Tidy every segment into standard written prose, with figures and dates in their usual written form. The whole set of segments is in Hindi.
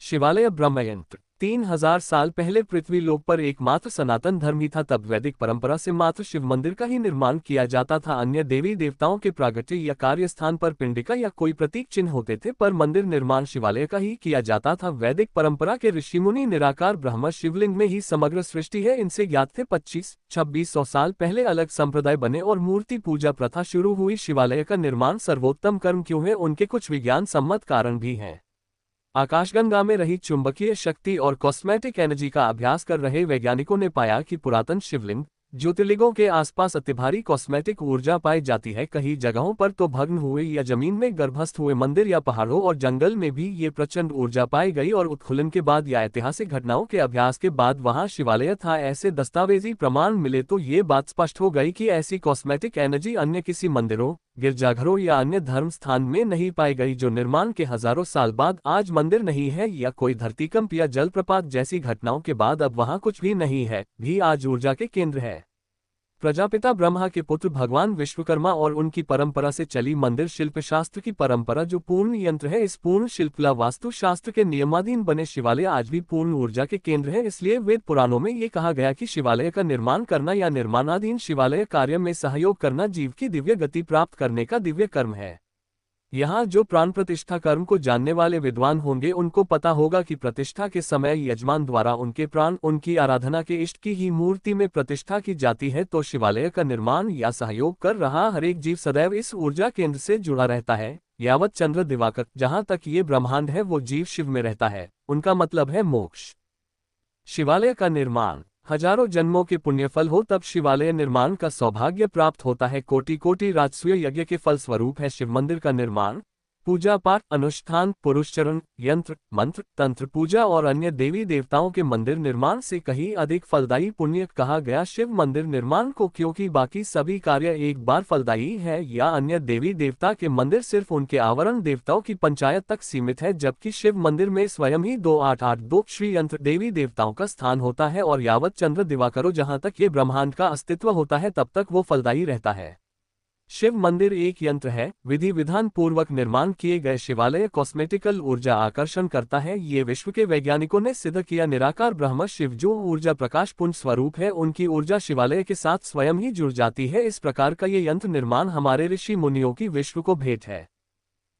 शिवालय ब्रह्मयंत्र 3000 साल पहले पृथ्वी लोक पर एकमात्र सनातन धर्म ही था। तब वैदिक परंपरा से मात्र शिव मंदिर का ही निर्माण किया जाता था। अन्य देवी देवताओं के प्रागट्य या कार्य स्थान पर पिंडिका या कोई प्रतीक चिन्ह होते थे, पर मंदिर निर्माण शिवालय का ही किया जाता था। वैदिक परंपरा के ऋषि मुनि निराकार ब्रह्म शिवलिंग में ही समग्र सृष्टि है। इनसे ज्ञात थे 25-2600 साल पहले अलग संप्रदाय बने और मूर्ति पूजा प्रथा शुरू हुई। शिवालय का निर्माण सर्वोत्तम कर्म क्यों है, उनके कुछ विज्ञान सम्मत कारण भी हैं। आकाशगंगा में रही चुंबकीय शक्ति और कॉस्मेटिक एनर्जी का अभ्यास कर रहे वैज्ञानिकों ने पाया कि पुरातन शिवलिंग ज्योतिर्लिंगों के आसपास अतिभारी कॉस्मेटिक ऊर्जा पाई जाती है। कई जगहों पर तो भग्न हुए या जमीन में गर्भस्थ हुए मंदिर या पहाड़ों और जंगल में भी ये प्रचंड ऊर्जा पाई गई और उत्खनन के बाद या ऐतिहासिक घटनाओं के अभ्यास के बाद वहां शिवालय था। ऐसे दस्तावेजी प्रमाण मिले तो ये बात स्पष्ट हो गई कि ऐसी कॉस्मेटिक एनर्जी अन्य किसी मंदिरों, गिरजाघरों या अन्य धर्म स्थान में नहीं पाई गई। जो निर्माण के हजारों साल बाद आज मंदिर नहीं है या कोई धरतीकंप या जलप्रपात जैसी घटनाओं के बाद अब वहां कुछ भी नहीं है, भी आज ऊर्जा के केंद्र है। प्रजापिता ब्रह्मा के पुत्र भगवान विश्वकर्मा और उनकी परंपरा से चली मंदिर शिल्पशास्त्र की परंपरा जो पूर्ण यंत्र है। इस पूर्ण शिल्पकला वास्तुशास्त्र के नियमाधीन बने शिवालय आज भी पूर्ण ऊर्जा के केंद्र है। इसलिए वेद पुराणों में ये कहा गया कि शिवालय का निर्माण करना या निर्माणाधीन शिवालय कार्य में सहयोग करना जीव की दिव्य गति प्राप्त करने का दिव्य कर्म है। यहाँ जो प्राण प्रतिष्ठा कर्म को जानने वाले विद्वान होंगे उनको पता होगा कि प्रतिष्ठा के समय यजमान द्वारा उनके प्राण उनकी आराधना के इष्ट की ही मूर्ति में प्रतिष्ठा की जाती है। तो शिवालय का निर्माण या सहयोग कर रहा हर एक जीव सदैव इस ऊर्जा केंद्र से जुड़ा रहता है। यावत चंद्र दिवाकर, जहाँ तक ये ब्रह्मांड है वो जीव शिव में रहता है, उनका मतलब है मोक्ष। शिवालय का निर्माण हजारों जन्मों के पुण्यफल हो तब शिवालय निर्माण का सौभाग्य प्राप्त होता है। कोटि कोटि राजसूय यज्ञ के फल स्वरूप है शिव मंदिर का निर्माण। पूजा पाठ, अनुष्ठान, पुरुषचरण, यंत्र मंत्र, तंत्र पूजा और अन्य देवी देवताओं के मंदिर निर्माण से कहीं अधिक फलदायी पुण्य कहा गया शिव मंदिर निर्माण को, क्योंकि बाकी सभी कार्य एक बार फलदायी है या अन्य देवी देवता के मंदिर सिर्फ उनके आवरण देवताओं की पंचायत तक सीमित है, जबकि शिव मंदिर में स्वयं ही 2882 श्री यंत्र देवी देवताओं का स्थान होता है और यावत चंद्र दिवाकरो जहां तक ये ब्रह्मांड का अस्तित्व होता है तब तक वो फलदायी रहता है। शिव मंदिर एक यंत्र है। विधि विधान पूर्वक निर्माण किए गए शिवालय कॉस्मेटिकल ऊर्जा आकर्षण करता है। ये विश्व के वैज्ञानिकों ने सिद्ध किया। निराकार ब्रह्म शिव जो ऊर्जा प्रकाश पुंज स्वरूप है, उनकी ऊर्जा शिवालय के साथ स्वयं ही जुड़ जाती है। इस प्रकार का ये यंत्र निर्माण हमारे ऋषि मुनियों की विश्व को भेंट है।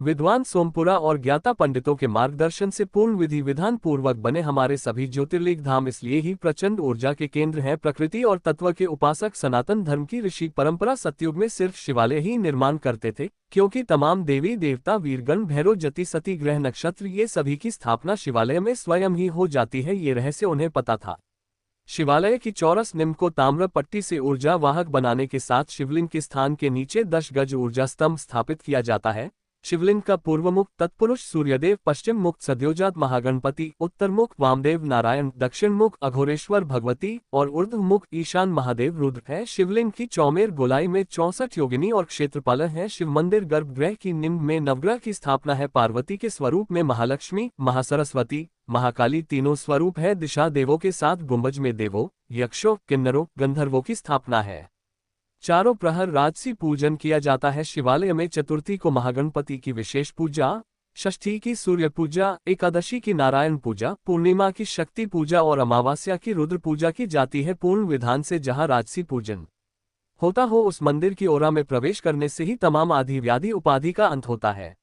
विद्वान सोमपुरा और ज्ञाता पंडितों के मार्गदर्शन से पूर्ण विधि विधान पूर्वक बने हमारे सभी ज्योतिर्लिंग धाम इसलिए ही प्रचंड ऊर्जा के केंद्र हैं। प्रकृति और तत्व के उपासक सनातन धर्म की ऋषि परंपरा सतयुग में सिर्फ शिवालय ही निर्माण करते थे, क्योंकि तमाम देवी देवता, वीरगण, भैरव, जति, सती, ग्रह, नक्षत्र ये सभी की स्थापना शिवालय में स्वयं ही हो जाती है। ये रहस्य उन्हें पता था। शिवालय की चौरस निम्न को ताम्र पट्टी से ऊर्जा वाहक बनाने के साथ शिवलिंग के स्थान के नीचे 10 गज ऊर्जा स्तंभ स्थापित किया जाता है। शिवलिंग का पूर्वमुख तत्पुरुष सूर्यदेव, पश्चिम मुख सद्योजात महागणपति, उत्तर मुख वामदेव नारायण, दक्षिण मुख अघोरेश्वर भगवती और ऊर्ध्व मुख ईशान महादेव रुद्र है। शिवलिंग की चौमेर गोलाई में 64 योगिनी और क्षेत्रपाल है। शिव मंदिर गर्भगृह की निम्न में नवग्रह की स्थापना है। पार्वती के स्वरूप में महालक्ष्मी, महासरस्वती, महाकाली तीनों स्वरूप है। दिशा देवों के साथ गुंबज में देवों, यक्षों, किन्नरों, गंधर्वों की स्थापना है। चारों प्रहर राजसी पूजन किया जाता है। शिवालय में चतुर्थी को महागणपति की विशेष पूजा, षष्ठी की सूर्य पूजा, एकादशी की नारायण पूजा, पूर्णिमा की शक्ति पूजा और अमावस्या की रुद्र पूजा की जाती है। पूर्ण विधान से जहां राजसी पूजन होता हो उस मंदिर की ओरा में प्रवेश करने से ही तमाम आदि व्याधि उपाधि का अंत होता है।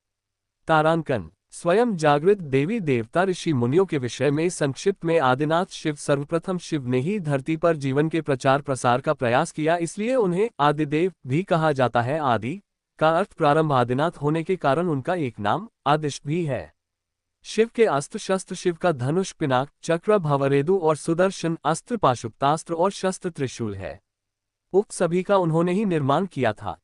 तारांकन स्वयं जागृत देवी देवता ऋषि मुनियों के विषय में संक्षिप्त में आदिनाथ शिव सर्वप्रथम शिव ने ही धरती पर जीवन के प्रचार प्रसार का प्रयास किया, इसलिए उन्हें आदिदेव भी कहा जाता है। आदि का अर्थ प्रारंभ, आदिनाथ होने के कारण उनका एक नाम आदिश भी है। शिव के अस्त्र शस्त्र, शिव का धनुष, पिनाक, चक्र, भवरेदु और सुदर्शन अस्त्र, पाशुपतास्त्र और शस्त्र त्रिशूल है। उक्त सभी का उन्होंने ही निर्माण किया था।